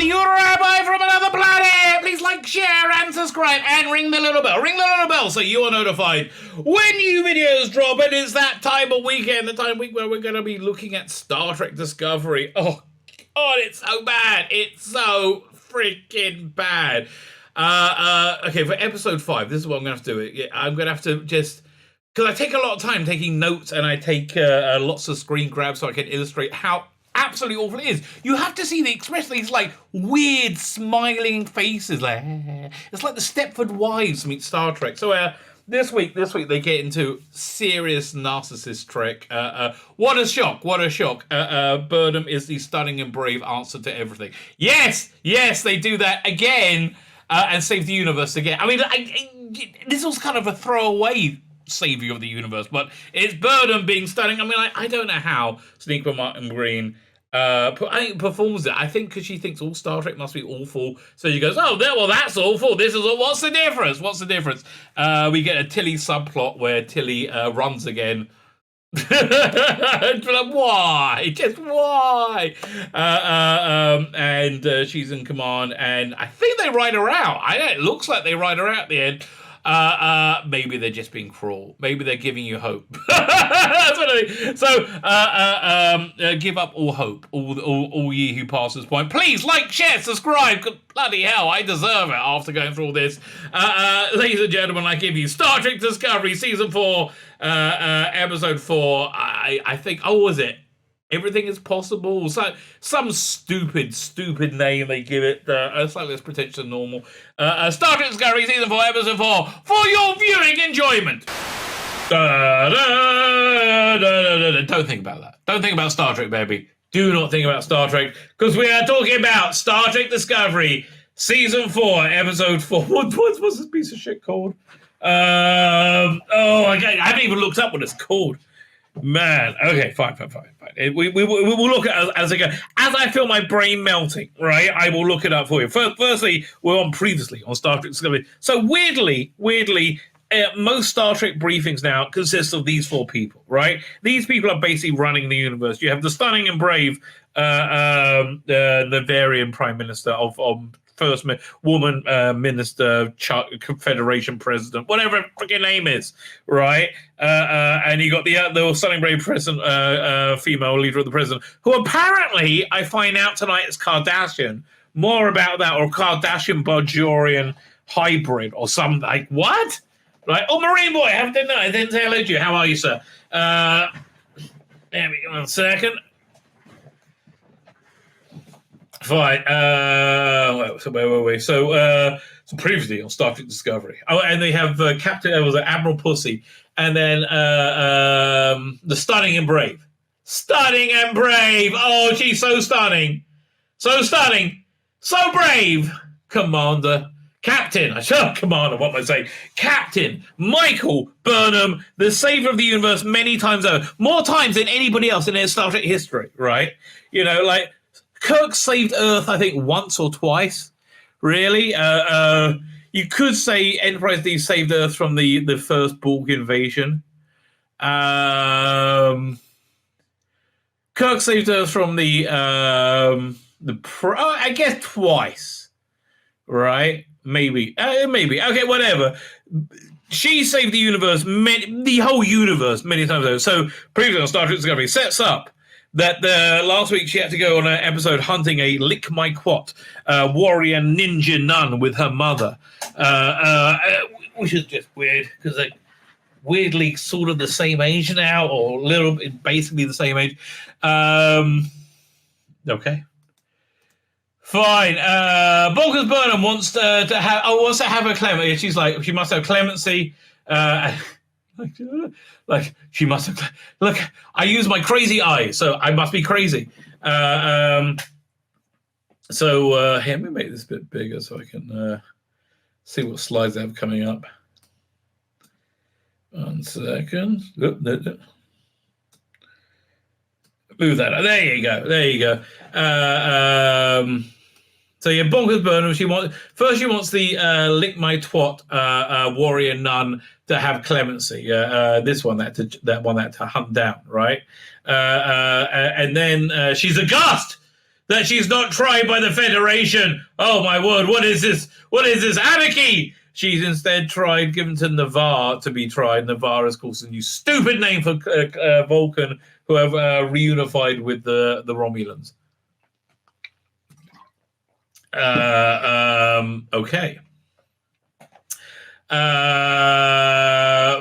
you Rabbi from another planet? Please like, share, and subscribe, and ring the little bell. Ring the little bell so you are notified when new videos drop. And it's that time of weekend, the time of week where we're going to be looking at Star Trek Discovery. Oh, God, it's so bad. It's so freaking bad. Okay, for episode 5, this is what I'm going to have to do. I'm going to have to just... Because I take a lot of time taking notes, and I take lots of screen grabs so I can illustrate how absolutely awful it is. You have to see the expression, these like weird smiling faces. Like, it's like the Stepford Wives meet Star Trek. So this week they get into serious narcissist Trek. What a shock, what a shock. Burnham is the stunning and brave answer to everything. Yes, they do that again and save the universe again. I mean, this was kind of a throwaway savior of the universe, but it's Burnham being stunning. I mean, I don't know how Sonequa Martin Green performs it. I think because she thinks all Star Trek must be awful, so she goes, "Oh, well, that's awful. This is what's the difference? What's the difference?" We get a Tilly subplot where Tilly runs again. Why? Just why? And she's in command, and I think they write her out. It looks like they write her out at the end. Maybe they're just being cruel. Maybe they're giving you hope. That's what I mean. So, give up all hope, all ye who pass this point. Please like, share, subscribe. Bloody hell, I deserve it after going through all this. Ladies and gentlemen, I give you Star Trek Discovery Season 4, Episode 4. I think, what was it? Everything is possible. So, some stupid name they give it. Slightly less pretentious than normal. Star Trek Discovery Season 4, Episode 4, for your viewing enjoyment. Don't think about that. Don't think about Star Trek, baby. Do not think about Star Trek, because we are talking about Star Trek Discovery Season 4, Episode 4. What's this piece of shit called? I haven't even looked up what it's called. Man, okay, fine. We will look at it as I go. As I feel my brain melting, right, I will look it up for you. Firstly, we're on previously on Star Trek Discovery. So weirdly, most Star Trek briefings now consist of these 4 people, right? These people are basically running the universe. You have the stunning and brave Navarian Prime Minister of first woman minister, Confederation president, whatever her freaking name is, right? And you got the stunning brave president, female leader of the president, who apparently I find out tonight is Kardashian. More about that, or Kardashian Bajorian hybrid, or something like what? Right? Oh, Marine boy, I didn't say hello to you. How are you, sir? There we go. 1 second. Fine. Where were we? So previously on Star Trek Discovery. Oh, and they have Captain. Was it Admiral Pussy? And then the Stunning and Brave. Stunning and Brave. Oh, she's so stunning, so brave. Commander, Captain. Commander. What am I saying? Captain Michael Burnham, the savior of the universe, many times over, more times than anybody else in their Star Trek history. Right? You know, like. Kirk saved Earth, I think, once or twice, really. You could say Enterprise D saved Earth from the first Borg invasion. Kirk saved Earth from I guess twice, right? Maybe. Okay, whatever. She saved the universe, the whole universe, many times over. So, previously on Star Trek Discovery sets up that last week she had to go on an episode hunting a lick my quat warrior ninja nun with her mother, which is just weird because they're weirdly sort of the same age now, or a little bit basically the same age. Okay, fine. Bonkers Burnham wants to have her clemency. She's like, she must have clemency. Like she must have. Look, I use my crazy eye, so I must be crazy. Here, let me make this a bit bigger so I can see what slides I have coming up. 1 second. Oop, no. Move that. There you go. So yeah, Bonkers Burnham. She wants the lick my twat warrior nun to have clemency. This one that to hunt down, right? And then she's aghast that she's not tried by the Federation. Oh my word, what is this? What is this anarchy? She's instead given to Navarre to be tried. Navarre is, of course, a new stupid name for Vulcan, who have reunified with the Romulans. Okay.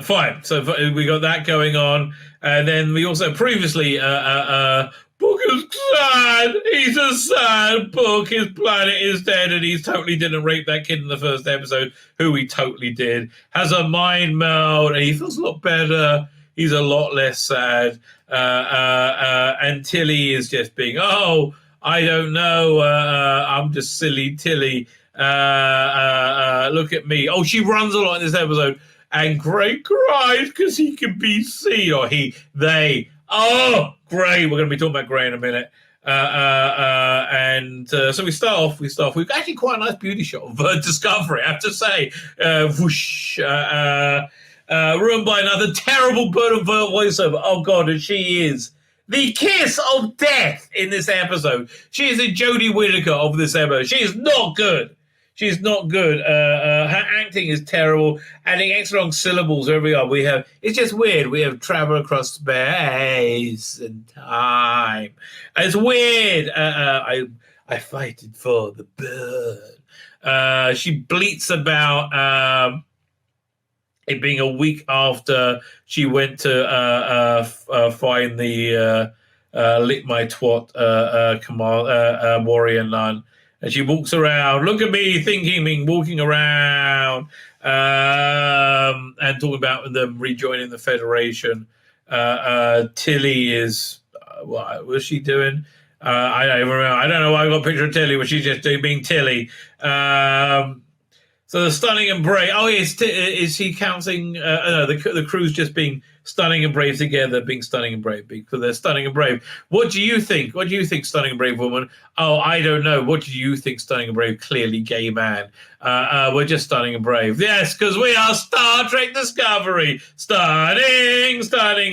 Fine. So we got that going on. And then we also previously Book is sad. He's a sad Book. His planet is dead, and he totally didn't rape that kid in the first episode, who he totally did. Has a mind meld, and he feels a lot better. He's a lot less sad. And Tilly is just being, oh, I don't know. I'm just silly Tilly. Look at me. Oh, she runs a lot in this episode. And Gray cries because he can be seen. Or they. Oh, Gray. We're going to be talking about Gray in a minute. So we start off. We've actually quite a nice beauty shot of Discovery, I have to say. Whoosh. Ruined by another terrible bird of voiceover. Oh, God, and she is the kiss of death in this episode. She is the Jodie Whittaker of this episode. She is not good. She's not good. Her acting is terrible. Adding extra long syllables wherever we are. It's just weird. We have travel across space and time. It's weird. I fighted for the bird. She bleats about it being a week after she went to find the lick my twat warrior nun. And she walks around, look at me, thinking, walking around, and talking about them rejoining the Federation. Tilly is, what was she doing? I don't even remember. I don't know why I got a picture of Tilly, but she's just being Tilly. So the stunning and brave. Oh, is he counting? No, the crew's just being stunning and brave together, being stunning and brave because they're stunning and brave. What do you think? What do you think, stunning and brave woman? Oh, I don't know. What do you think, stunning and brave? Clearly, gay man. We're just stunning and brave. Yes, because we are Star Trek Discovery. Stunning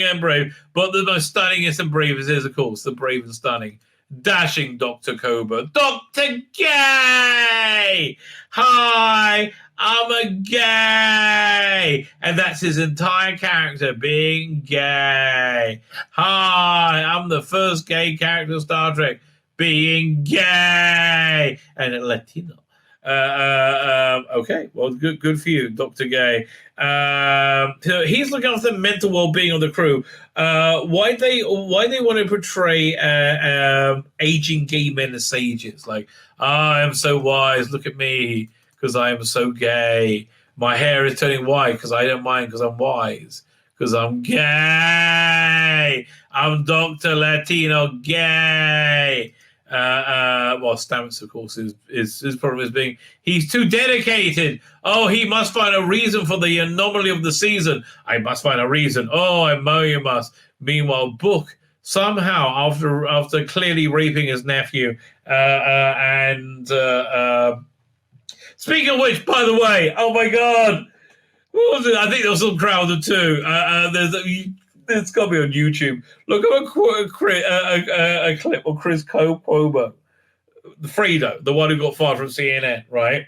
and brave. But the most stunningest and bravest is, of course, the brave and stunning. Dashing Dr. Cobra. Dr. Gay! Hi, I'm a gay! And that's his entire character, being gay. Hi, I'm the first gay character of Star Trek, being gay! And a Latino. Okay, well, good for you, Dr. Gay. He's looking after the mental well-being of the crew. Why they want to portray aging gay men as sages? Like, I am so wise. Look at me, because I am so gay. My hair is turning white because I don't mind because I'm wise. Because I'm gay. I'm Dr. Latino Gay. Well, Stamets, of course, his problem is being he's too dedicated. Oh, he must find a reason for the anomaly of the season. I must find a reason. Oh, I know you must. Meanwhile, Book somehow after clearly raping his nephew speaking of which, by the way, oh my God, what was it? I think there was some Crowder too. It's got to be on YouTube. Look at a clip of Chris Cuomo, Fredo, the one who got fired from CNN, right?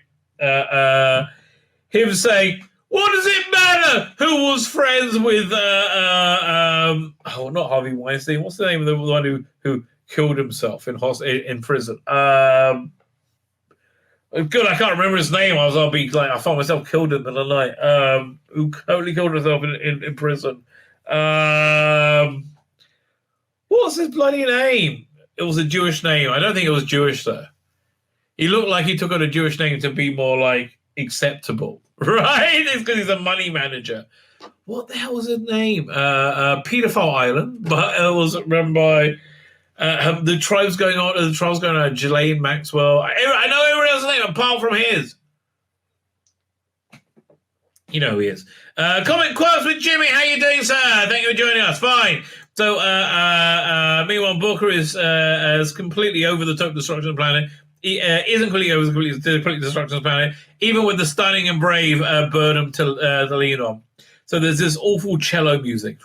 Him saying, what does it matter who was friends with, not Harvey Weinstein. What's the name of the one who killed himself in prison? Good, I can't remember his name. I found myself killed in the middle of the night. Who totally killed himself in prison. What's his bloody name? It was a Jewish name. I don't think it was Jewish though. He looked like he took on a Jewish name to be more like acceptable, right? It's because he's a money manager. What the hell was his name? Pedophile Island, but it was run by the trials going on. Ghislaine Maxwell. I know everyone else's name apart from his. You know who he is. Comment quotes with Jimmy. How you doing, sir? Thank you for joining us. Fine. So, meanwhile, Booker is completely over the top destruction of the planet. He isn't completely over the complete destruction of the planet, even with the stunning and brave Burnham to lean on. So there's this awful cello music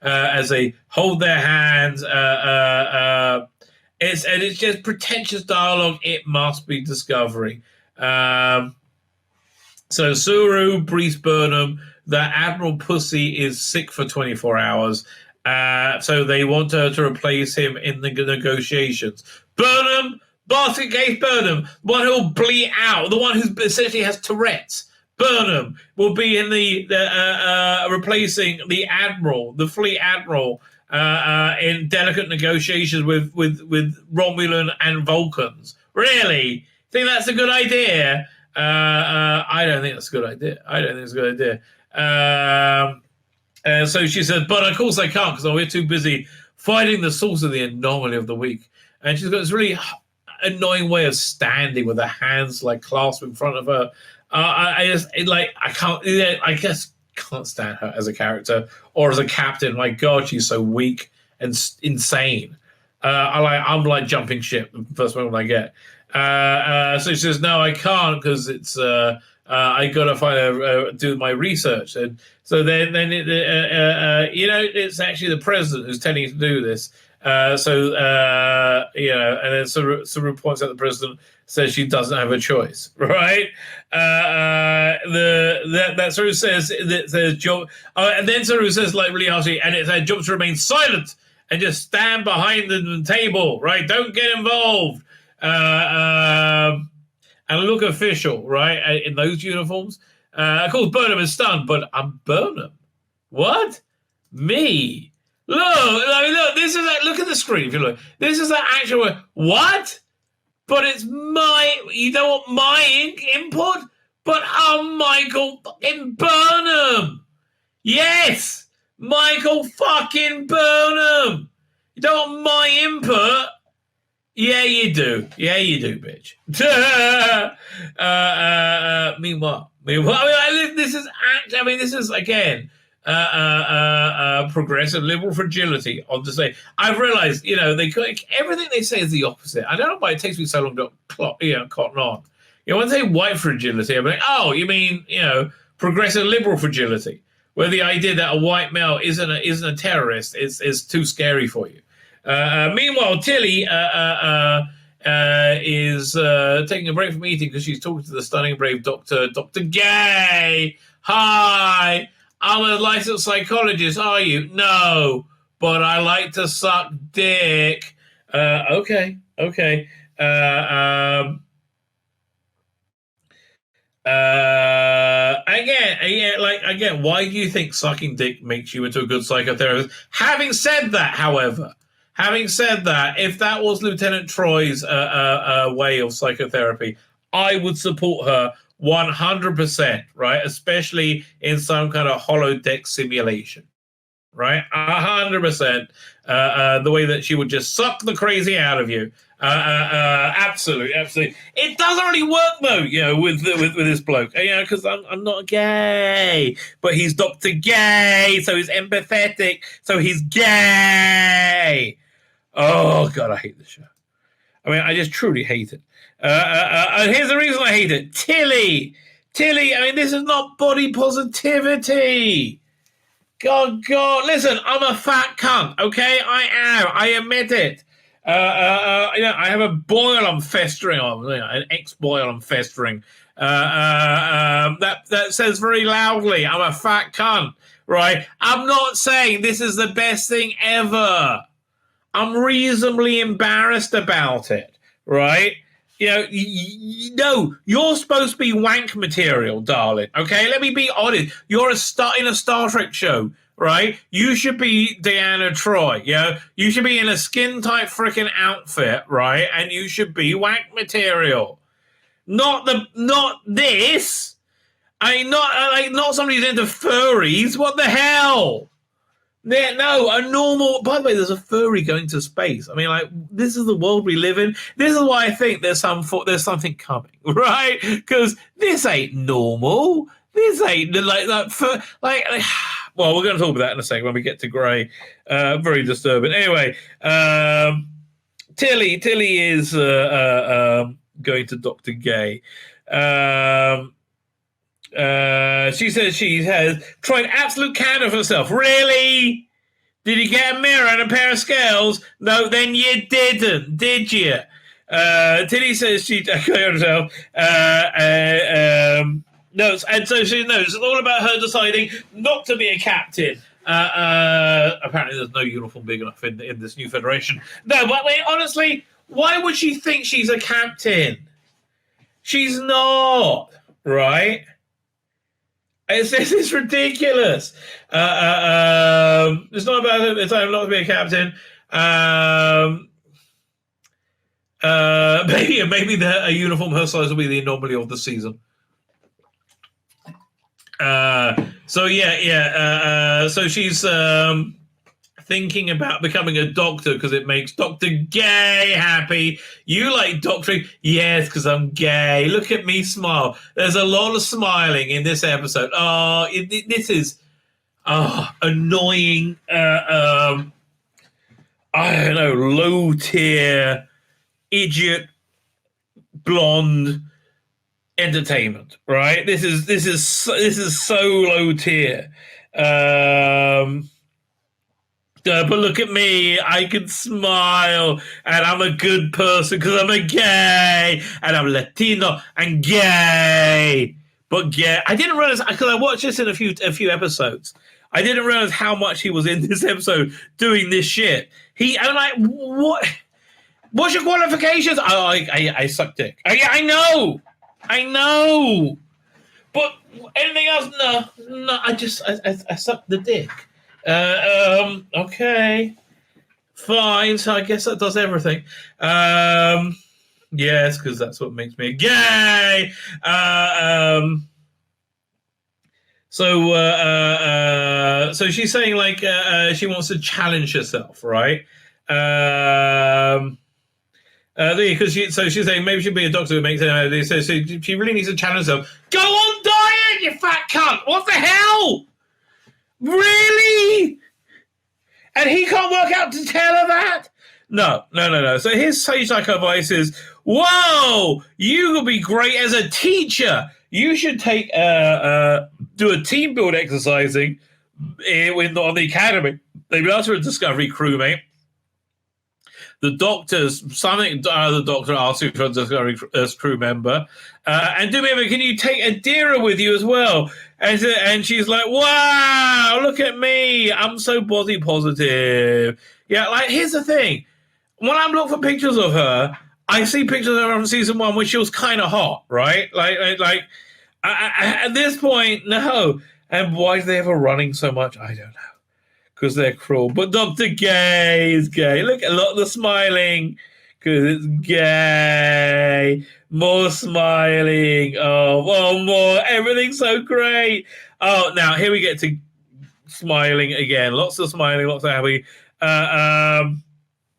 as they hold their hands. It's just pretentious dialogue. It must be Discovery. So Suru briefs Burnham that Admiral Pussy is sick for 24 hours. So they want her to replace him in the negotiations. Burnham, Basket Case Burnham, the one who'll bleat out, the one who essentially has Tourette's. Burnham will be in the replacing the Admiral, the Fleet Admiral, in delicate negotiations with Romulan and Vulcans. Really? Think that's a good idea? I don't think that's a good idea. So she said, but of course I can't because we're too busy fighting the source of the anomaly of the week. And she's got this really annoying way of standing with her hands like clasped in front of her. I can't stand her as a character or as a captain. My God, she's so weak and insane. I'm like jumping ship the first moment I get. So she says, no, I can't because it's I gotta do my research. And so then it's actually the president who's telling you to do this. And then Saru points out the president says she doesn't have a choice, right? That Saru says that there's job, and then Saru says like really harshly, and it's our job to remain silent and just stand behind the table, right? Don't get involved. And look official, right? In those uniforms. Of course, Burnham is stunned, but I'm Burnham. What? Me? Look, this is look at the screen if you look. This is the actual, what? But it's you don't want my input? But I'm Michael fucking Burnham. Yes, Michael fucking Burnham. You don't want my input? Yeah, you do. Yeah, you do, bitch. Meanwhile, this is again progressive liberal fragility. I'll just say, I've realized, everything they say is the opposite. I don't know why it takes me so long to cotton on. When they say white fragility, I'm like, oh, you mean, progressive liberal fragility, where the idea that a white male isn't a terrorist is too scary for you. Meanwhile, Tilly is taking a break from eating because she's talking to the stunning brave Dr. Gay. Hi, I'm a licensed psychologist. Are you? No, but I like to suck dick. Okay. Again, why do you think sucking dick makes you into a good psychotherapist? Having said that, however, if that was Lieutenant Troy's way of psychotherapy, I would support her 100%, right? Especially in some kind of holodeck simulation, right? 100%. The way that she would just suck the crazy out of you. Absolutely. It doesn't really work though, with this bloke, because I'm not gay, but he's Dr. Gay, so he's empathetic, so he's gay. Oh God, I hate this show. I mean, I just truly hate it. Here's the reason I hate it. Tilly. I mean, this is not body positivity. God, listen, I'm a fat cunt, okay? I am. I admit it. I have a boil I'm festering on, an ex-boil I'm festering. That says very loudly, I'm a fat cunt, right? I'm not saying this is the best thing ever. I'm reasonably embarrassed about it, right? No, you're supposed to be wank material, darling. Okay, let me be honest. You're in a Star Trek show, right? You should be Deanna Troi. You should be in a skin tight freaking outfit, right? And you should be wank material. Not this. Not somebody who's into furries. What the hell? Yeah, no, a normal. By the way, there's a furry going to space. I mean, this is the world we live in. This is why I think there's something coming, right? Because this ain't normal. This ain't well, we're going to talk about that in a second when we get to Grey. Very disturbing. Anyway, Tilly is going to Dr. Gay. She says she has tried absolute can of herself. Really? Did you get a mirror and a pair of scales? No, then you didn't, did you? Tilly says she declared herself. No, and so she knows it's all about her deciding not to be a captain. Apparently, there's no uniform big enough in this new federation. No, but wait, honestly, why would she think she's a captain? She's not, right? It's ridiculous. It's not about the time not to be a captain. Maybe a uniform her size will be the anomaly of the season. So she's thinking about becoming a doctor because it makes Dr. Gay happy. You like doctoring? Yes, because I'm gay. Look at me smile. There's a lot of smiling in this episode. Oh, this is annoying. I don't know, low tier, idiot, blonde entertainment. Right? This is so low tier. But look at me, I can smile, and I'm a good person because I'm a gay, and I'm Latino and gay. But gay, I didn't realize, because I watched this in a few episodes, I didn't realize how much he was in this episode doing this shit. I'm like, what? What's your qualifications? I suck dick. I know. But anything else? No. I suck the dick. Okay. Fine, so I guess that does everything. Yes, because that's what makes me gay. So she's saying like she wants to challenge herself, right? Because she's saying maybe she'll be a doctor who makes it. So she really needs to challenge herself. Go on diet, you fat cunt! What the hell? Really? And he can't work out to tell her that? No. So his sage like advice is, whoa, you could be great as a teacher. You should take do a team build exercising on the academy. They've asked for a discovery crewmate. The doctor asked you for a discovery crew member. And do me a favor, can you take Adira with you as well? And she's like, wow, look at me. I'm so body positive. Yeah, like, here's the thing. When I'm looking for pictures of her, I see pictures of her from season 1 when she was kind of hot, right? Like at this point, no. And why is they ever running so much? I don't know. Because they're cruel. But Dr. Gay is gay. Look at the smiling. Because it's gay. More smiling. Oh, more. Everything's so great. Oh, now here we get to smiling again. Lots of smiling, lots of happy.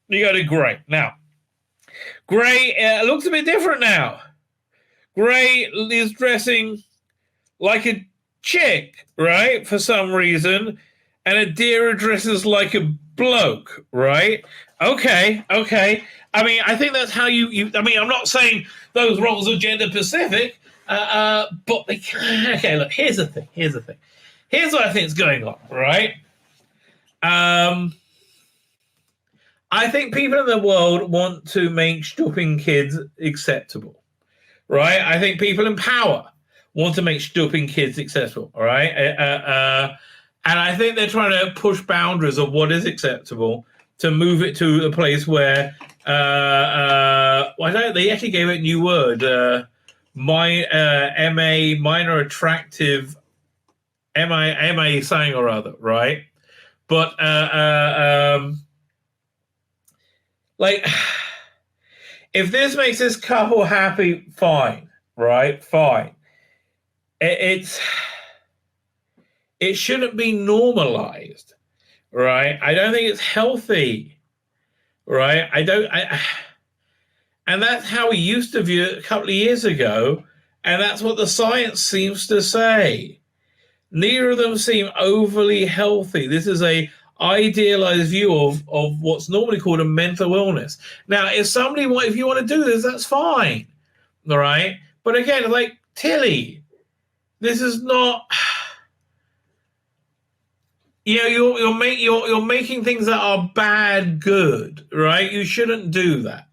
You go to Gray. Now, Gray looks a bit different now. Gray is dressing like a chick, right? For some reason. And Adira dresses like a bloke, right? Okay. I mean, I think that's how you I mean, I'm not saying those roles are gender specific, but they can. Okay, look, here's the thing. Here's what I think is going on, right? I think people in the world want to make stooping kids acceptable, right? I think people in power want to make stooping kids acceptable, all right? And I think they're trying to push boundaries of what is acceptable to move it to a place where, they actually gave it a new word, MA, minor attractive, MA something or other, right? But, like, if this makes this couple happy, fine, right? Fine. It shouldn't be normalized, right? I don't think it's healthy, right? And that's how we used to view it a couple of years ago, and that's what the science seems to say. Neither of them seem overly healthy. This is a idealized view of what's normally called a mental illness. Now, if you want to do this, that's fine, all right? But again, like, Tilly, this is not... you're making things that are bad good, right? You shouldn't do that.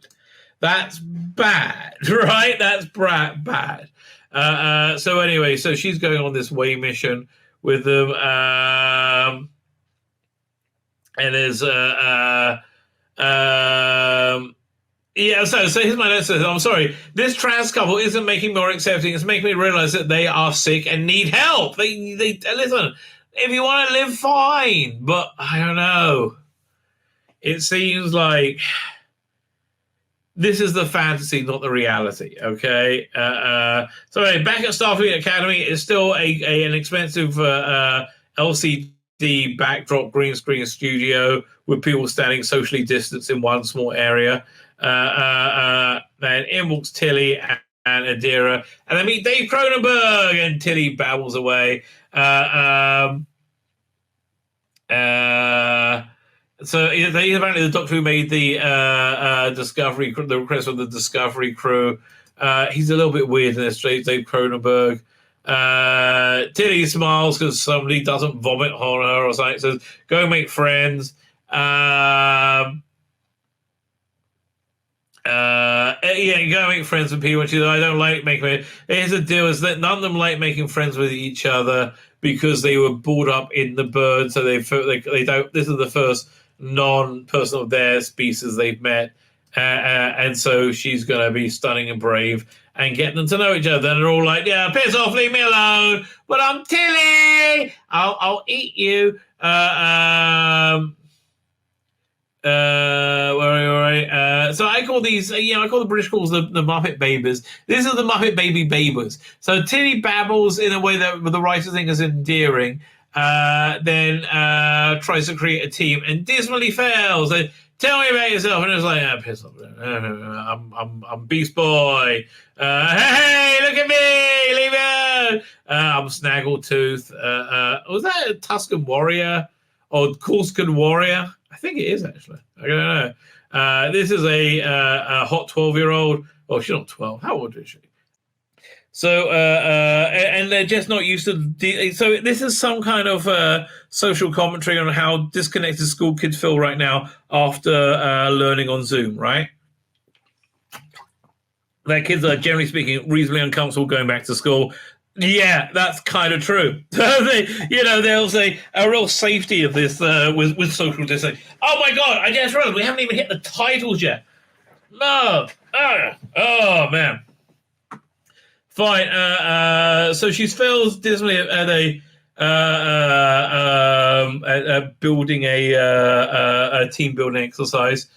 That's bad, right? That's bad. So anyway, so she's going on this way mission with them, and there's yeah. So here's my note. Says, I'm sorry. This trans couple isn't making me more accepting. It's making me realize that they are sick and need help. They listen. If you want to live, fine. But I don't know. It seems like this is the fantasy, not the reality. Okay. So anyway, back at Starfleet Academy, it's still an expensive LCD backdrop green screen studio with people standing socially distanced in one small area. And in walks Tilly and Adira, and they meet Dave Cronenberg, and Tilly babbles away. So they apparently the doctor who made the Discovery, the request from the Discovery crew. He's a little bit weird in this. Dave Cronenberg. Tilly smiles because somebody doesn't vomit on her or something. Says, "Go make friends." Go make friends with people. And she's like, I don't like making friends. Here's the deal: is that none of them like making friends with each other because they were brought up in the bird, so they don't. This is the first non-person of their species they've met, and so she's going to be stunning and brave and get them to know each other. And they're all like, "Yeah, piss off, leave me alone." But I'm Tilly. I'll eat you. So I call these, I call the British calls the Muppet Babies. These are the Muppet Baby Babers. So Tilly babbles in a way that the writer think is endearing, then tries to create a team and dismally fails. And tell me about yourself, and it's like, piss off. I'm Beast Boy. Hey, look at me, leave it. I'm Snaggletooth. Was that a Tuscan Warrior or Corsican Warrior? I think it is, actually. I don't know. This is a hot 12-year-old. Oh, she's not 12. How old is she? So, and they're just not used to... So this is some kind of social commentary on how disconnected school kids feel right now after learning on Zoom, right? Their kids are, generally speaking, reasonably uncomfortable going back to school. Yeah, that's kind of true. There's a real safety of this with social distancing. Oh my God, I just realized we haven't even hit the titles yet. No. Oh man. Fine. So she fails dismally at building a team building exercise.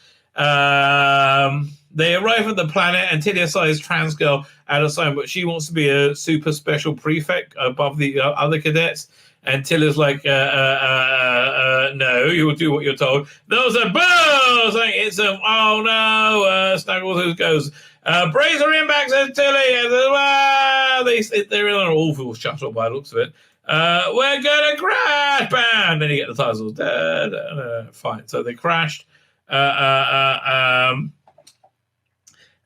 They arrive at the planet, and Tilly decides trans girl out of sign, but she wants to be a super special prefect above the other cadets. And Tilly's like, no, you will do what you're told. Those are boom! It's oh no! Snaggletooth goes, brace her in back, says Tilly. And they're in an awful shuttle by the looks of it. We're gonna crash! Bam! Then you get the titles. Fine. So they crashed.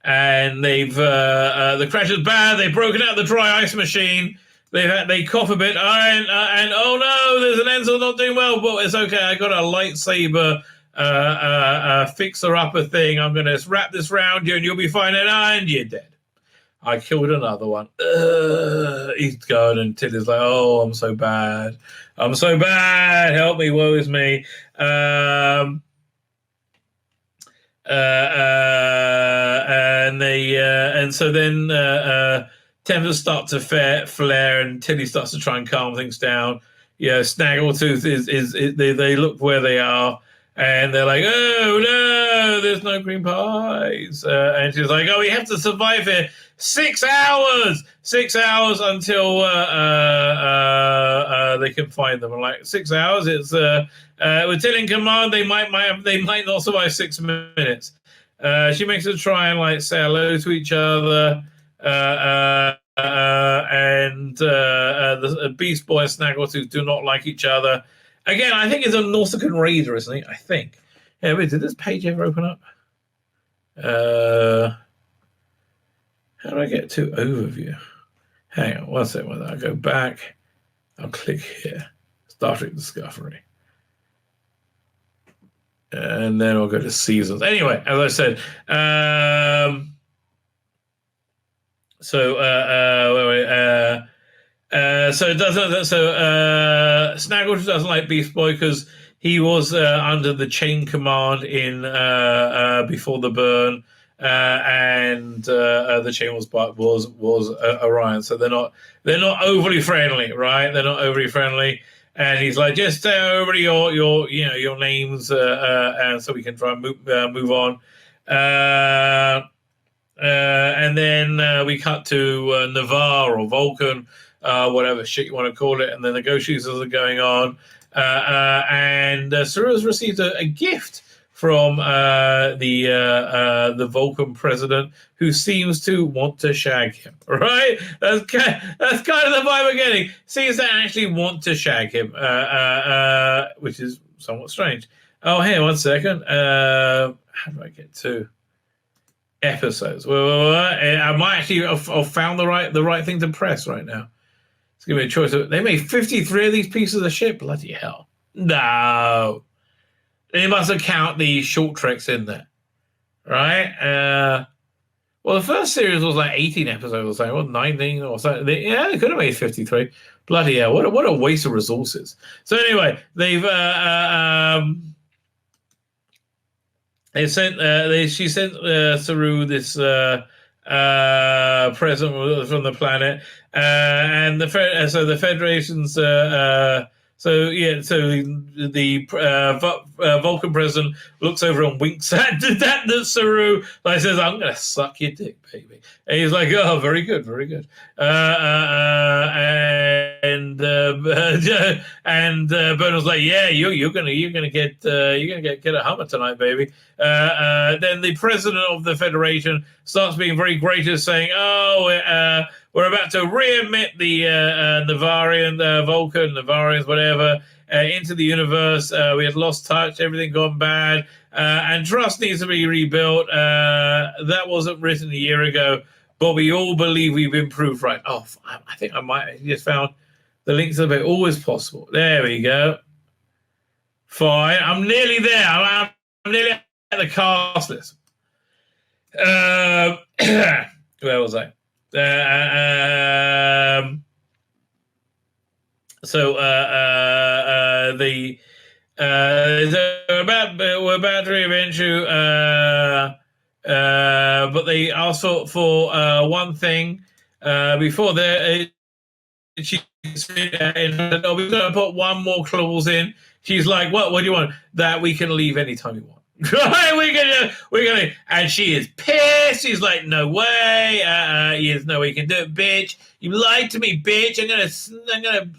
And they've the crash is bad. They've broken out the dry ice machine. They cough a bit, and oh no, there's an Ensign not doing well, but it's okay. I got a lightsaber fixer upper thing. I'm gonna wrap this round you, and you'll be fine. And you're dead. I killed another one. He's gone, and Tilly's like, oh, I'm so bad. Help me, woe is me. And so then tempers start to flare, and Tilly starts to try and calm things down. Yeah, Snaggletooth is they look where they are, and they're like, oh no, there's no green pies. And she's like, oh, we have to survive here 6 hours. 6 hours until they can find them. I'm like, 6 hours? It's with Tilly in command, they might not survive 6 minutes. She makes a try and say hello to each other, and the Beast Boy and Snaggletooth do not like each other. Again, I think it's a Nautican Raider, isn't he? I think. Yeah, wait, did this page ever open up? How do I get to overview? Hang on, one second. I'll go back. I'll click here. Star Trek Discovery. And then we'll go to seasons. Anyway, as I said, so it doesn't. So Snaggletooth doesn't like Beast Boy because he was under the chain command in before the burn, and the chain was Orion. So they're not overly friendly, right? They're not overly friendly. And he's like, just tell everybody your names, and so we can try and move on. And then we cut to Navarre or Vulcan, whatever shit you want to call it, and the negotiations are going on. And Saru's received a gift from the Vulcan president, who seems to want to shag him. Right? That's kind of the vibe we're getting. Seems to actually want to shag him, which is somewhat strange. Oh, hey, 1 second. How do I get to episodes? Well, I might actually have found the right thing to press right now. It's gonna be a choice. They made 53 of these pieces of shit. Bloody hell! No, they must account the short treks in there, right? Well, the first series was like 18 episodes or something, or 19 or something. They could have made 53. Bloody hell! What a waste of resources. So anyway, they've she sent Saru this present from the planet, and the Federation's the Vulcan president looks over and winks at that Saru, like says, "I'm gonna suck your dick, baby." And he's like, "Oh, very good, very good." And Bernard's like, "Yeah, you're gonna get a Hummer tonight, baby." Then the president of the Federation starts being very gracious, saying, "Oh, we're about to re-emit the Navarians, whatever, into the universe. We had lost touch, everything gone bad, and trust needs to be rebuilt. That wasn't written a year ago, but we all believe we've improved." Right. Oh, I think I might have just found the links to it. Always possible. There we go. Fine. I'm nearly there. I'm nearly at the cast list. Where was I? We're about to reinvent you, but they asked for one thing before that. She's we're going to put one more clause in. She's like, what do you want? That we can leave anytime we want. Right, we're gonna, and she is pissed. She's like, "No way, there's no way you can do it, bitch. You lied to me, bitch. I'm gonna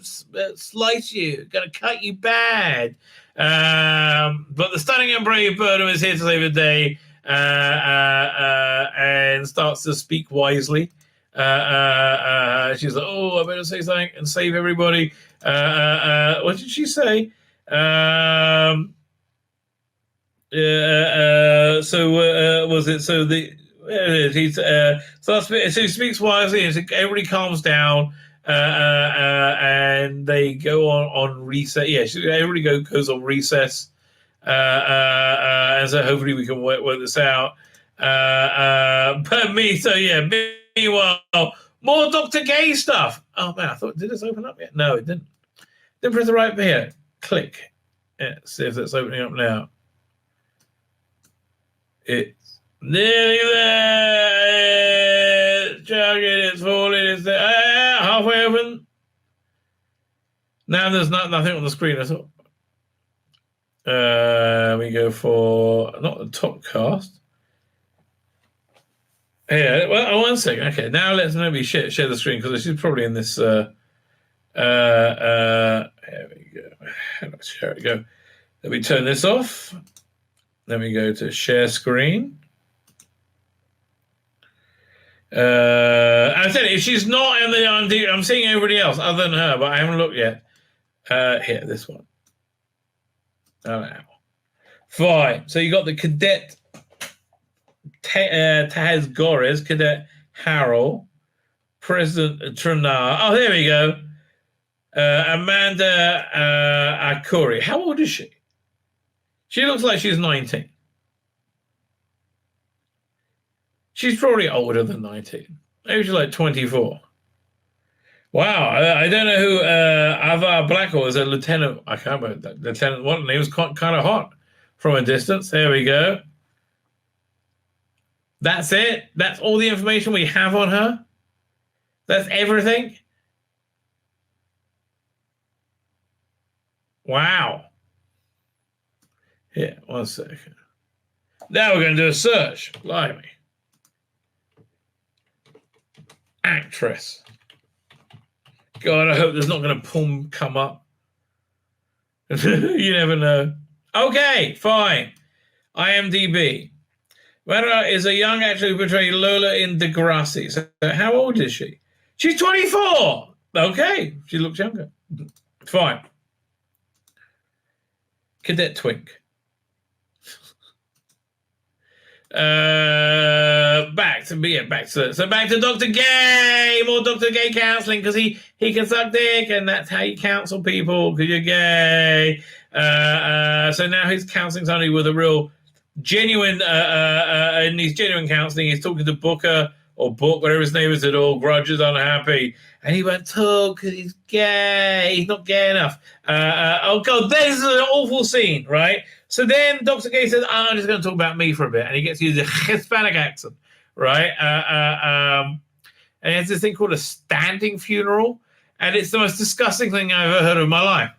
slice you. Gonna cut you bad." But the stunning and brave Burnham is here to save the day, and starts to speak wisely. She's like, "Oh, I better say something and save everybody." What did she say? Was it so the so he speaks wisely and everybody calms down, and they go on recess. Everybody goes on recess, and so hopefully we can work this out. Meanwhile, more Dr. Gay stuff. Oh man, I thought, did this open up yet? No, it didn't. Then press the right here. Click. Yeah, see if that's opening up now. It's nearly there. Chugging, it's falling. It's there. Halfway open. Now there's nothing on the screen at all. We go for not the top cast. Yeah. Well, 1 second. Okay. Now let's maybe share the screen because she's probably in this. Here we go. Let's share it. Go. Let me turn this off. Then we go to share screen. I said if she's not in the I'm seeing everybody else other than her, but I haven't looked yet. Here, this one. Oh, no. Fine. So you got the cadet Taz Gores, Cadet Harold, President Trinar. Oh, there we go. Amanda Akuri. How old is she? She looks like she's 19. She's probably older than 19. Maybe she's like 24. Wow, I don't know who Avar Blackwell is, a lieutenant. I can't remember that. Lieutenant one. He was kind of hot from a distance. There we go. That's it. That's all the information we have on her. That's everything. Wow. Here, 1 second. Now we're going to do a search. Blimey. Actress. God, I hope there's not going to come up. You never know. Okay, fine. IMDb. Mara is a young actress who portrayed Lola in Degrassi. So how old is she? She's 24. Okay, she looks younger. Fine. Cadet Twink. Back to Dr. Gay. More Dr. Gay counseling because he can suck dick, and that's how you counsel people because you're gay. So now he's counseling somebody with a real genuine and he's genuine counseling. He's talking to Booker or Book, whatever his name is at all, grudges, unhappy, and he won't talk because he's gay. He's not gay enough. Oh God, this is an awful scene, right? So then Dr. Gay says, I'm just going to talk about me for a bit. And he gets to use a Hispanic accent, right? And he has this thing called a standing funeral. And it's the most disgusting thing I've ever heard of in my life.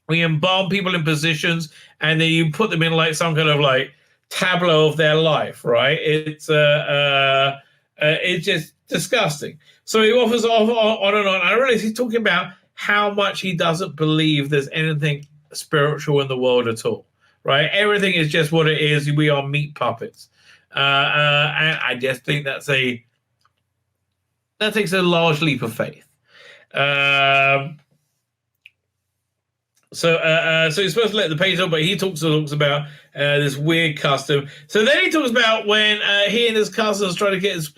We embalm people in positions and then you put them in like some kind of like tableau of their life, right? It's just disgusting. So he offers on and on. I realize he's talking about how much he doesn't believe there's anything spiritual in the world at all, right? Everything is just what it is. We are meat puppets, and I just think that takes a large leap of faith. So he's supposed to let the page up, but he talks about this weird custom. So then he talks about when he and his cousins try to get his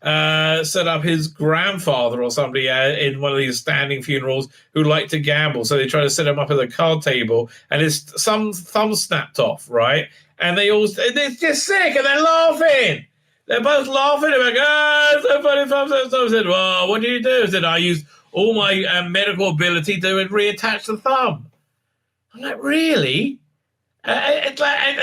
set up his grandfather or somebody in one of these standing funerals who like to gamble. So they try to set him up at a card table, and his thumb snapped off, right? And it's just sick, and they're laughing. They're both laughing. They're like, it's so funny. So I said, well, what do you do? I said, I use all my medical ability to reattach the thumb. I'm like, really? It's like,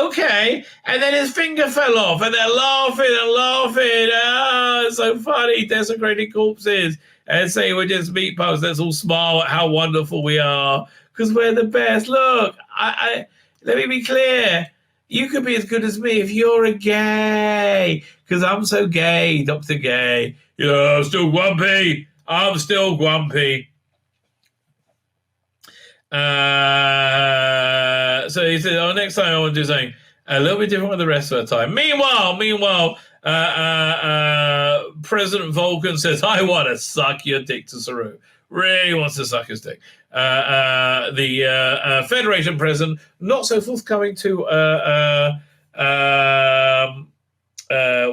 okay. And then his finger fell off, and they're laughing and laughing. Oh, it's so funny. Desecrating corpses. And say we're just meat puppets. Let's all smile at how wonderful we are because we're the best. Look, let me be clear. You could be as good as me if you're a gay because I'm so gay, Dr. Gay. Yeah, I'm still grumpy. So he said, next time I want to do something a little bit different with the rest of the time. Meanwhile, President Vulcan says, I want to suck your dick to Saru. Really wants to suck his dick. The Federation president, not so forthcoming to,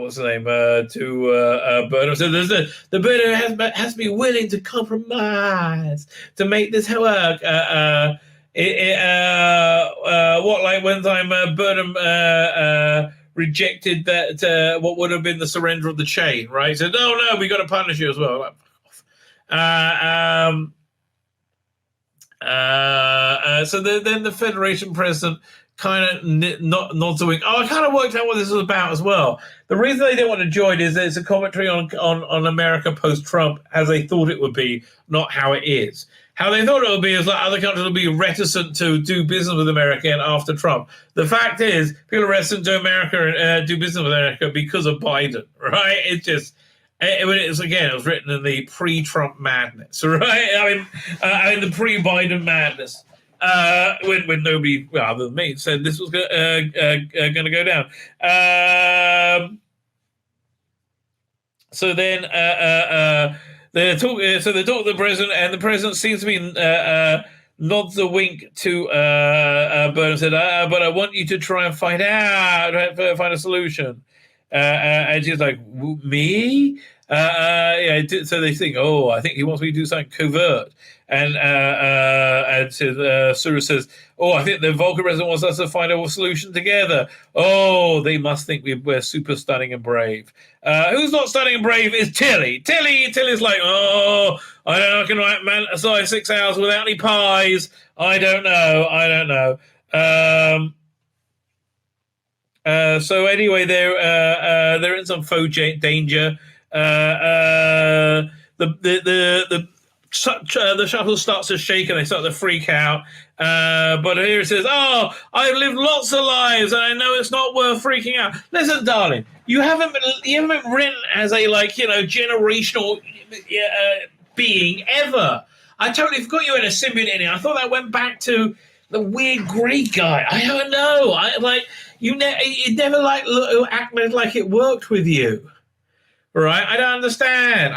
what's the name? To Burnham. So there's the Burnham has to be willing to compromise to make this work. Like one time Burnham rejected that what would have been the surrender of the chain, right? He said, no, we got to punish you as well. Like, so then the Federation president kind of nods a wink. I kind of worked out what this was about as well. The reason they didn't want to join is that it's a commentary on America post-Trump as they thought it would be, not how it is. How they thought it would be is like other countries will be reticent to do business with America after Trump. The fact is, people are reticent to America and do business with America because of Biden, right? It's just... It was written in the pre-Trump madness, right? I mean the pre-Biden madness, when nobody, other than me, said this was going to go down. So then they talk to the president, and the president seems to be nods a wink to Burnham, said, "But I want you to try and find a solution." And she's like, me? So they think, I think he wants me to do something covert. And Suru says, "Oh, I think the Vulcan resident wants us to find a solution together. Oh, they must think we're super stunning and brave. Who's not stunning and brave is Tilly. Tilly's like, oh, I don't know, I can fantasize 6 hours without any pies. I don't know. So anyway, they're in some faux danger. The shuttle starts to shake and they start to freak out. But here it says, "Oh, I've lived lots of lives and I know it's not worth freaking out." Listen, darling, you haven't been written as a generational being ever. I totally forgot you had a symbiote in it. I thought that went back to the weird Greek guy. I don't know. You never acted like it worked with you. Right, I don't understand.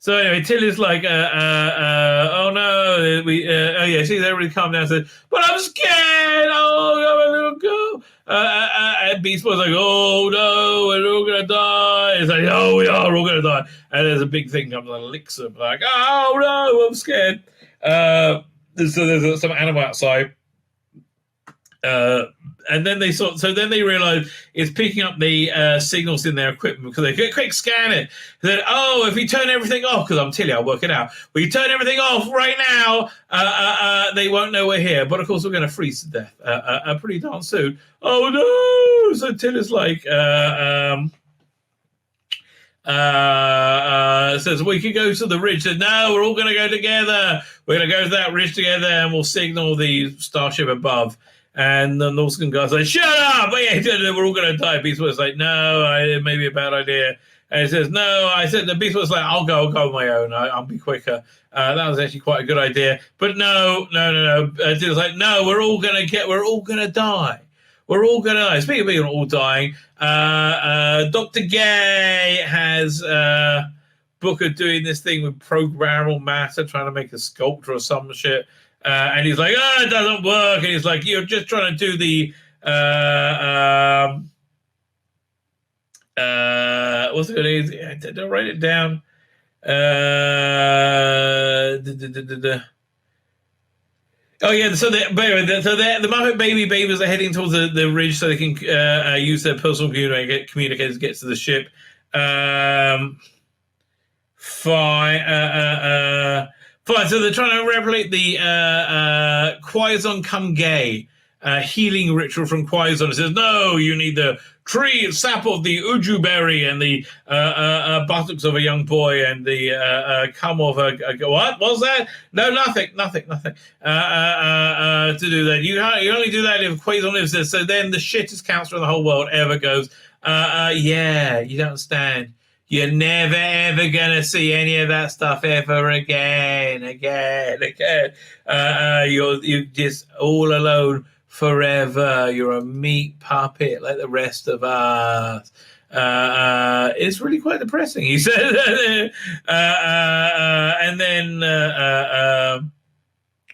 So anyway, Tilly's like, oh no, she's everybody calm down. Said, but I'm scared. Oh, my little girl. And Beast Boy's like, oh no, we're all gonna die. It's like, oh, we are all gonna die. And there's a big thing comes and licks them. Like, oh no, I'm scared. So there's some animal outside. And then they realize it's picking up the signals in their equipment because they get quick scan it. Then, if we turn everything off, because I'm Tilly, I'll work it out. We turn everything off right now, they won't know we're here. But of course, we're going to freeze to death pretty darn soon. Oh no! So Tilly's like, says we could go to the ridge. Says, no, we're all going to go together. We're going to go to that ridge together, and we'll signal the starship above. And the Norseman guy's like, shut up! We're all going to die. Beast Boy's like, no, it may be a bad idea. And he says, no. I said, the Beast Boy's like, I'll go on my own. I'll be quicker. That was actually quite a good idea. But no. It's like, no, we're all going to die. We're all going to die. Speaking of being all dying, Dr. Gay has Booker doing this thing with programmable matter, trying to make a sculpture or some shit. And he's like, it doesn't work. And he's like, you're just trying to do the, what's it called? Did I write it down? Oh, yeah. So the Muppet babies are heading towards the ridge so they can use their personal communicators to get to the ship. Fine. So they're trying to replicate the Quaison Come Gay healing ritual from Quaison. It says, no, you need the tree sap of the uju berry and the buttocks of a young boy and the cum of a what was that? No, nothing. To do that, you only do that if Quaison lives there. So then the shittest counselor in the whole world ever goes, yeah, you don't understand. You're never, ever going to see any of that stuff ever again. You're just all alone forever. You're a meat puppet like the rest of us. It's really quite depressing, he said. And then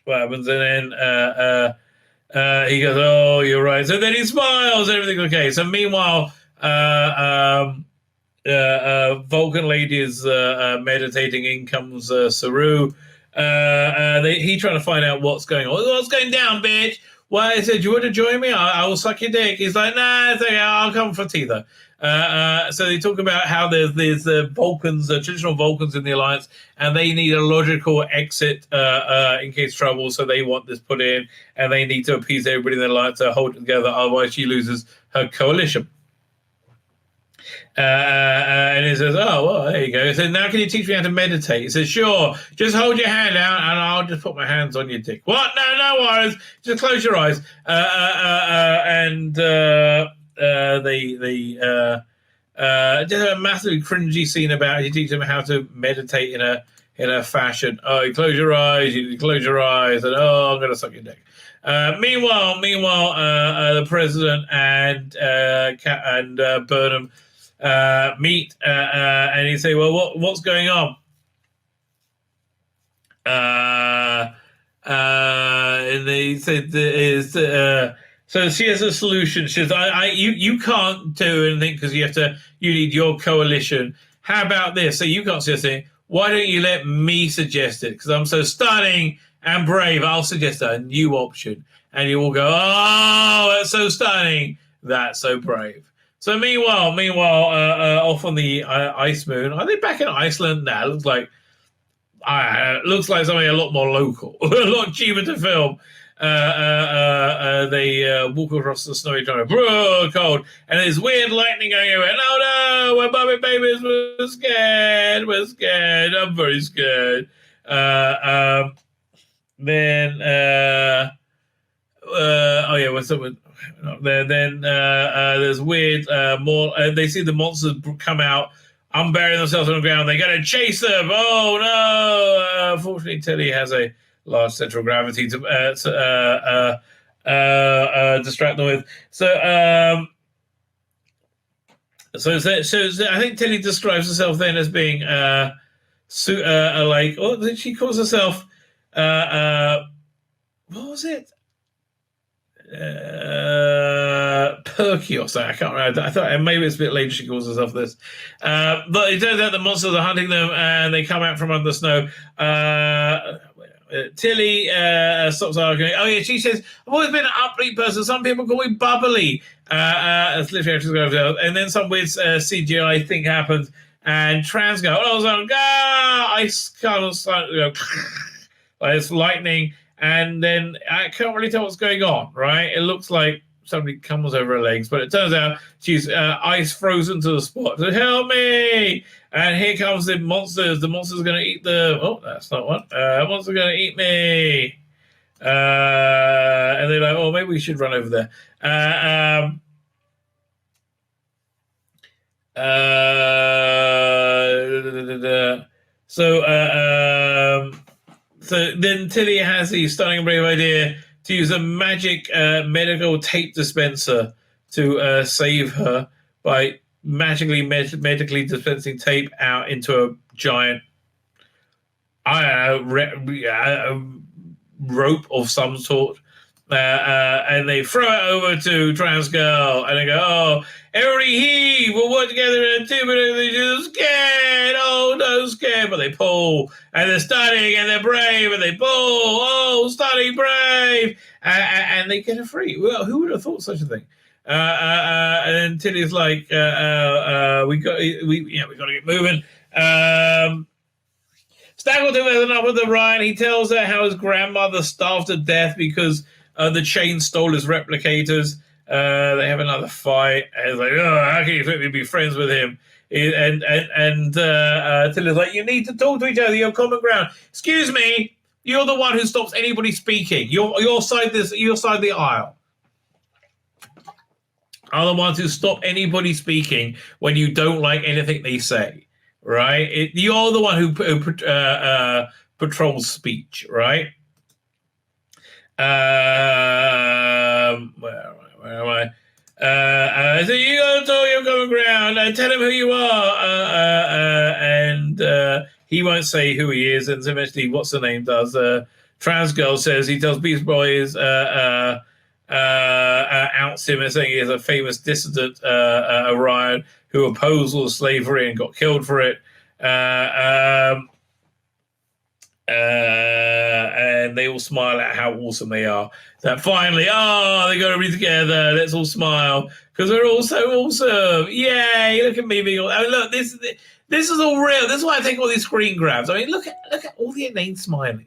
what happens? And then he goes, oh, you're right. So then he smiles. Everything's okay. So meanwhile, Vulcan lady is meditating. In comes Saru. He trying to find out what's going on. What's going down, bitch? Well, he said, you want to join me? I will suck your dick. He's like, nah, it's okay. I'll come for tea, though. So they talk about how there's Vulcans, traditional Vulcans in the Alliance, and they need a logical exit in case trouble, so they want this put in, and they need to appease everybody in the Alliance to hold it together, otherwise she loses her coalition. And he says, oh, well, there you go. He said, now can you teach me how to meditate? He says, sure. Just hold your hand out and I'll just put my hands on your dick. What? No worries. Just close your eyes. They just a massively cringy scene about he teaches them how to meditate in a fashion. Oh, you close your eyes. You close your eyes. And, oh, I'm going to suck your dick. Meanwhile, the president and Burnham meet, and he say, well, what's going on? And they said, so she has a solution. She says, you can't do anything because you need your coalition. How about this? So you can't see a thing. why don't you let me suggest it? Because I'm so stunning and brave. I'll suggest a new option. And you all go, oh, that's so stunning. That's so brave. So meanwhile, off on the ice moon, are they back in Iceland? Nah, looks like something a lot more local, a lot cheaper to film. They walk across the snowy tunnel, cold, and there's weird lightning going over. No, we're Bobby babies. We're scared. I'm very scared. What's up with there? Then there's weird more. They see the monsters come out, unburying themselves on the ground. They're going to chase them. Oh no! Fortunately, Tilly has a large central gravity to distract them with. So I think Tilly describes herself then as being like, what she calls herself? What was it? Perky or something. I can't remember. I thought maybe it's a bit later she calls herself this. But it turns out the monsters are hunting them and they come out from under the snow. Tilly stops arguing. Oh yeah, she says, I've always been an upbeat person. Some people call me bubbly. That's literally how she's going to go. And then some weird CGI thing happens and trans go, ice kind of go like it's lightning. And then I can't really tell what's going on, right? It looks like somebody comes over her legs, but it turns out she's ice frozen to the spot. So help me! And here comes the monsters. The monster's going to eat the... Oh, that's not one. Monster's going to eat me. And they're like, oh, maybe we should run over there. So then Tilly has the stunning and brave idea to use a magic medical tape dispenser to save her by magically medically dispensing tape out into a giant, rope of some sort. And they throw it over to Trans Girl, and they go, oh, everybody heave, we'll work together in a team, and they're just scared, oh no, scared, but they pull, and they're stunning, and they're brave, and they pull, oh, stunning, brave, and they get her free. Well, who would have thought such a thing? And then Tilly's like, we got to get moving. Staggleton has enough of the ride. He tells her how his grandmother starved to death because the chain stole his replicators. They have another fight. And it's like, oh, how can you let me be friends with him? And Tilly's like, you need to talk to each other. You're common ground. Excuse me, you're the one who stops anybody speaking. Your side the aisle are the ones who stop anybody speaking when you don't like anything they say. Right? You're the one who patrols speech, right? Where am I? So you go to your common ground. Tell him who you are. And he won't say who he is. And eventually, what's the name does? Trans Girl says he tells Beast Boys outs him as saying he is a famous dissident, Orion, who opposed all slavery and got killed for it. And they all smile at how awesome they are. That finally, they got to be together. Let's all smile because we're all so awesome. Yay! Look at me being all. I mean, look, this is all real. This is why I take all these screen grabs. I mean, look at all the inane smiling.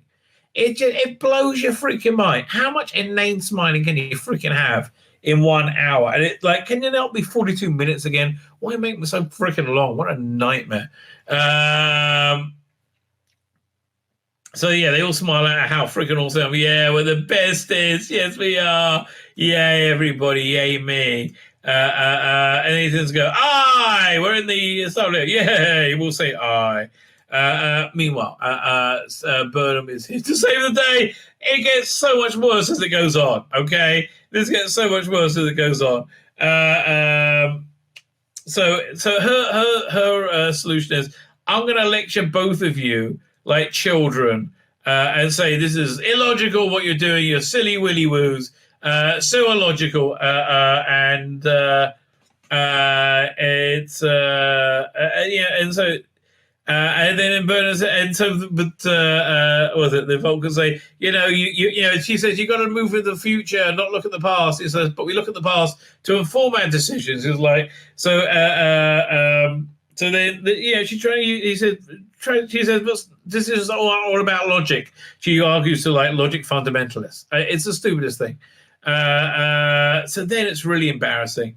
It blows your freaking mind. How much inane smiling can you freaking have in 1 hour? And it like, can you not be 42 minutes again? Why make them so freaking long? What a nightmare. So yeah, they all smile at how freaking awesome. Yeah, we're the bestest. Yes, we are. Yay, everybody. Yay, me. And Ethan's go, aye, we're in the solo. Yay, we'll say aye. Meanwhile, Burnham is here to save the day. It gets so much worse as it goes on. Okay, this gets so much worse as it goes on. So her solution is, I'm going to lecture both of you like children and say this is illogical what you're doing. You're silly willy woos. So illogical. And it's and so. And then in Bernard's, and so, but was it the Vulcans say, you know, she says you got to move with the future, not look at the past. He says, but we look at the past to inform our decisions. It's like so. So then, she tried. He said, she says, but this is all about logic. She argues to like logic fundamentalists. It's the stupidest thing. So then it's really embarrassing.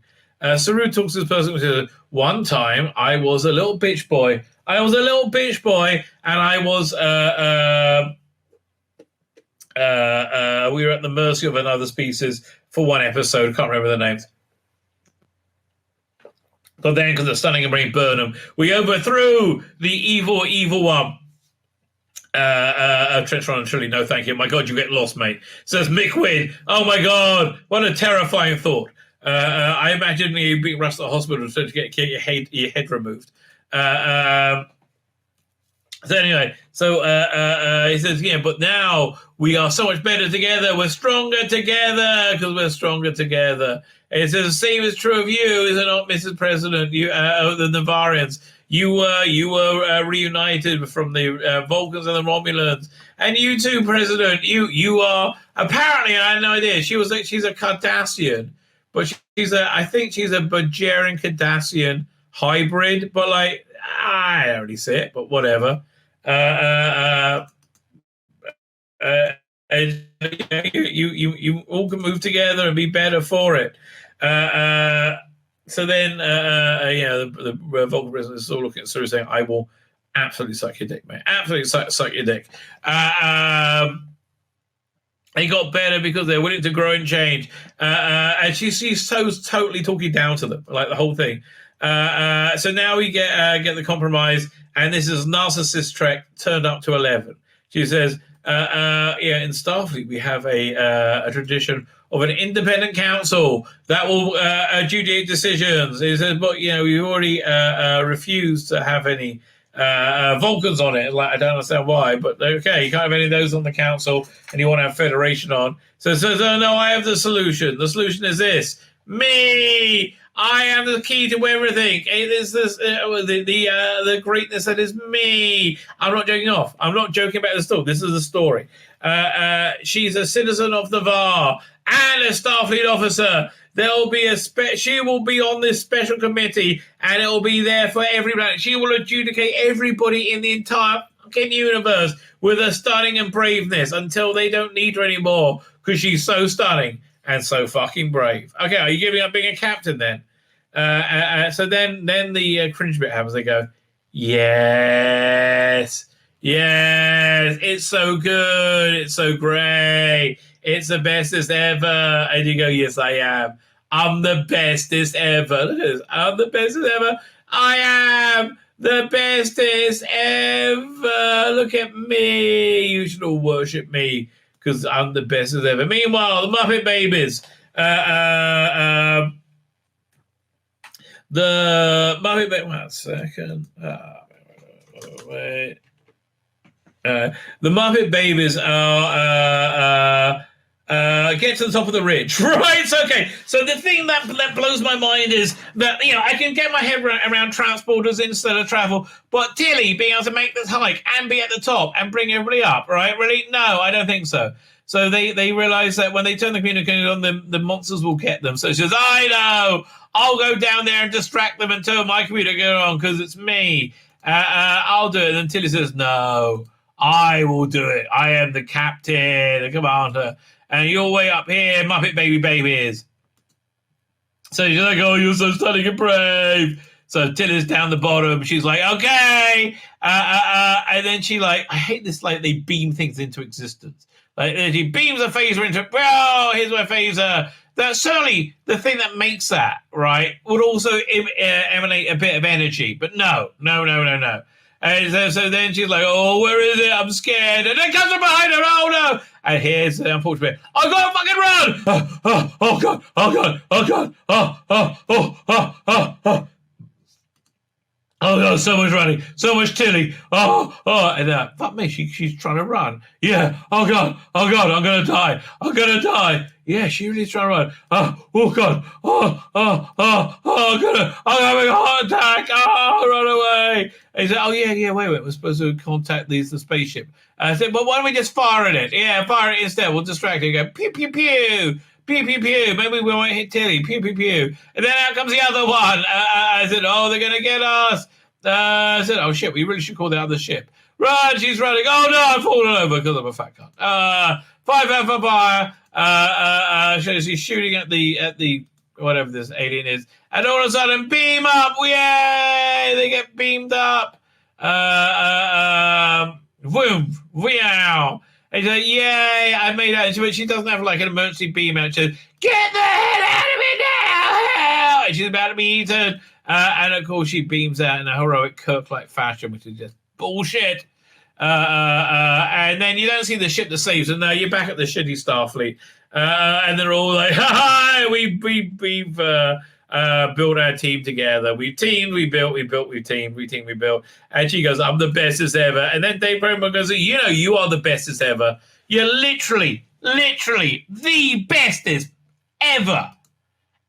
Saru talks to this person who says, one time I was a little bitch boy. And I was we were at the mercy of another species for one episode. Can't remember the names. But then, because of Stunning and Brain Burnham, we overthrew the evil one. Trenchron and Shirley, no thank you. My God, you get lost, mate. Says Mick Wynn. Oh my God, what a terrifying thought. I imagine you being rushed to the hospital to get your head removed. So anyway, he says, yeah, but now we are so much better together. We're stronger together because we're stronger together. And it says the same is true of you, is it not, Mrs. President? You, the Navarians. You were reunited from the Vulcans and the Romulans, and you too, President. You are apparently. I had no idea. She's a Cardassian, but I think she's a Bajarian Cardassian hybrid. But like, I don't really see it. But whatever. And you all can move together and be better for it. So then, the Vulcan president is still looking at Saru saying, I will absolutely suck your dick, mate. Absolutely suck your dick. They got better because they're willing to grow and change. And she's so totally talking down to them, like the whole thing. So now we get the compromise, and this is Narcissist Trek turned up to 11. She says, in Starfleet, we have a tradition of an independent council that will adjudicate decisions. He says, but we already refused to have any Vulcans on it. Like, I don't understand why, but okay, you can't have any of those on the council, and you want to have Federation on. So no, I have the solution. The solution is this: me. I am the key to everything. It is this the greatness that is me. I'm not joking off. I'm not joking about the story. This is the story. She's a citizen of the VAR and a Starfleet officer. She will be on this special committee, and it will be there for everybody. She will adjudicate everybody in the entire fucking universe with her stunning and braveness until they don't need her anymore because she's so stunning and so fucking brave. Okay, are you giving up being a captain then? So then the cringe bit happens. They go, yes, it's so good, it's so great, it's the bestest ever. And you go, yes, I am. I'm the bestest ever. Look at this. I'm the bestest ever. I am the bestest ever. Look at me. You should all worship me because I'm the bestest ever. Meanwhile, the Muppet Babies. The Muppet Babies. 1 second. Wait. The Muppet Babies are get to the top of the ridge, right? Okay. So the thing that blows my mind is that I can get my head around transporters instead of travel, but Tilly being able to make this hike and be at the top and bring everybody up, right? Really? No, I don't think so. So they realize that when they turn the communicator on, the monsters will get them. So she says, I know, I'll go down there and distract them until my computer goes on because it's me. I'll do it. And then Tilly says, no, I will do it. I am the captain, the commander. And you're way up here, Muppet Babies. So she's like, oh, you're so stunning and brave. So Tilly's down the bottom. She's like, okay. And then she I hate this, they beam things into existence. He beams a phaser into, oh, here's my phaser. That certainly the thing that makes that, right, would also emanate a bit of energy. But no. And so then she's like, oh, where is it? I'm scared. And then comes from behind her. Oh, no. And here's the unfortunate bit. I got to fucking run. Oh, God. Oh God, so much running, so much Tilly. And fuck me, she's trying to run. Yeah. Oh God, I'm gonna die. I'm gonna die. Yeah, she really is trying to run. Oh God. I'm having a heart attack. Oh, run away. And he said, oh yeah, wait. We're supposed to contact the spaceship. I said, well, why don't we just fire at it? Yeah, fire it instead. We'll distract it. Go pew pew pew. Pew, pew, pew. Maybe we won't hit Tilly. Pew, pew, pew. And then out comes the other one. I said, oh, they're going to get us. I said, oh, shit, we really should call the other ship. Run, she's running. Oh, no, I've fallen over because I'm a fat cunt. Fire for fire. She's shooting at the whatever this alien is. And all of a sudden, beam up. Yay! They get beamed up. Boom. Wow. And she's like, yay, I made that. But she doesn't have like an emergency beam out. She says, get the hell out of me now! And she's about to be eaten. And of course, she beams out in a heroic Kirk-like fashion, which is just bullshit. And then you don't see the ship that saves her. No, you're back at the shitty Starfleet. And they're all like, hi, we've built our team together. We teamed, we built, we teamed, we built. And she goes, I'm the bestest ever. And then Dave Bramwell goes, you know, you are the bestest ever. You're literally the bestest ever.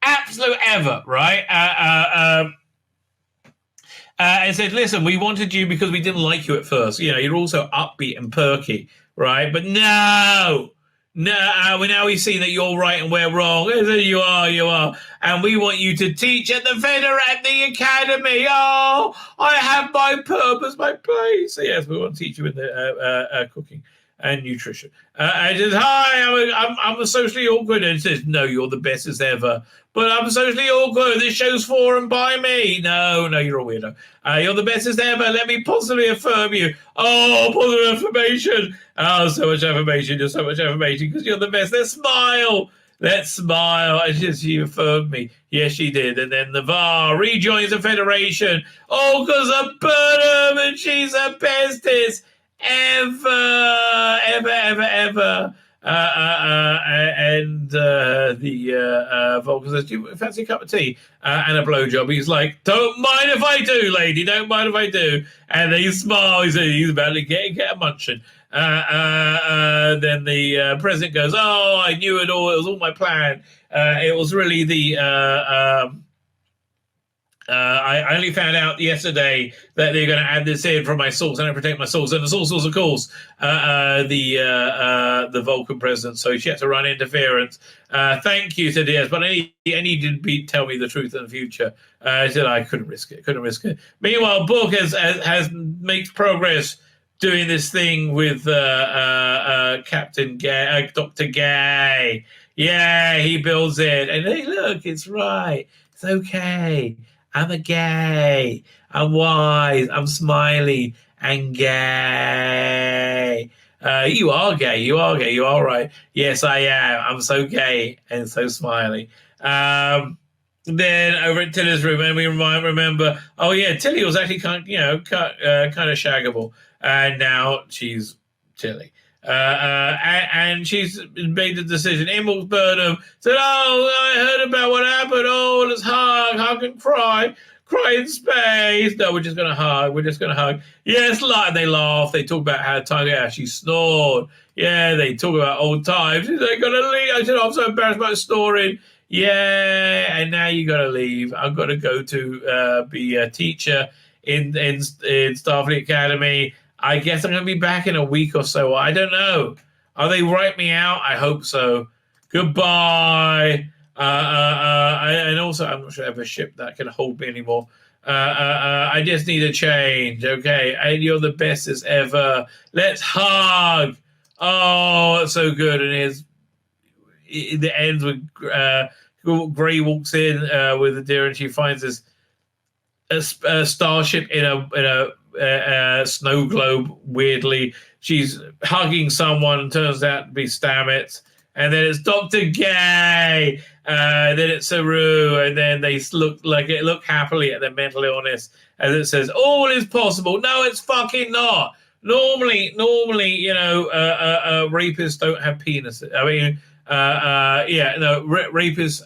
Absolute ever, right? And said, listen, we wanted you because we didn't like you at first. You know, you're also upbeat and perky, right? But no, we've seen that you're right and we're wrong. You are. And we want you to teach at the academy. Oh, I have my purpose, my place. So yes, we want to teach you in the cooking and nutrition. And says, hi, I'm a socially awkward. And says, no, you're the bestest ever. But I'm socially awkward. This show's for and by me. No, you're a weirdo. You're the bestest ever. Let me positively affirm you. Oh, positive affirmation. Oh, so much affirmation. Just so much affirmation because you're the best. Let's smile. And she affirmed me. Yes, she did. And then the VAR rejoins the Federation. Oh, because of Burnham and she's the bestest ever. The Vulcan says, do you fancy a cup of tea and a blowjob? He's like, don't mind if I do, lady, don't mind if I do. And then he smiles, he's about to get a munching. Then the president goes, oh, I knew it all, it was all my plan. It was really I only found out yesterday that they're going to add this in from my source. I don't protect my source. And the source was, of course, the Vulcan president. So she had to run interference. Thank you, said yes, but I need to tell me the truth in the future. I said I couldn't risk it. Meanwhile, Book has makes progress doing this thing with Captain Gay, Dr. Gay. Yeah, he builds it. And hey, look, it's right. It's okay. I'm a gay. I'm wise. I'm smiley and gay. You are gay. You are right. Yes, I am. I'm so gay and so smiley. Then over at Tilly's room, and we remember, oh yeah, Tilly was actually kind of shaggable, and now she's Tilly. And she's made the decision. Emil Burnham said, oh, I heard about what happened. Oh, let's hug and cry in space. No, we're just going to hug. Yes, and they laugh. They talk about how she snored. Yeah, they talk about old times. They're going to leave. I said, I'm so embarrassed about snoring. Yeah, and now you got to leave. I've got to go to be a teacher in Starfleet Academy. I guess I'm going to be back in a week or so. I don't know. Are they write me out? I hope so. Goodbye. And also, I'm not sure I have a ship that can hold me anymore. I just need a change, okay? And you're the bestest ever. Let's hug. Oh, it's so good. And it ends with Gray walks in with the deer, and she finds this a starship in a snow globe. Weirdly, she's hugging someone, turns out to be Stamets, and then it's Dr. Gay, then it's Saru, and then they look happily at their mental illness as it says all is possible. No, it's fucking not. Normally, rapists don't have penises. I mean, rapists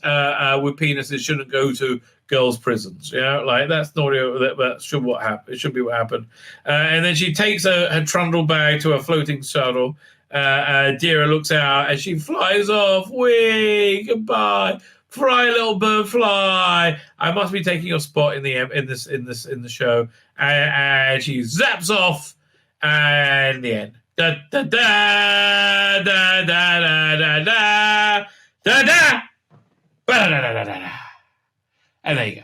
with penises shouldn't go to girls' prisons. Like that's not that should what happen. It should be what happened. And then she takes her trundle bag to a floating shuttle. Dira looks out and she flies off. Whee! Goodbye, fly, little bird, fly. I must be taking your spot in the show. And she zaps off. And the end. Da da da da da da da da da da. And there you go.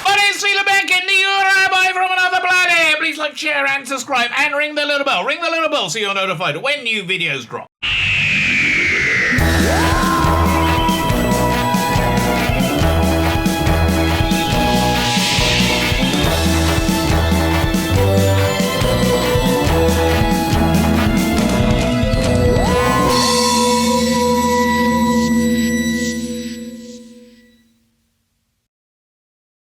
What is Tzvi Lebetkin, the Rabbi from another planet? Please like, share, and subscribe, and ring the little bell. Ring the little bell so you're notified when new videos drop.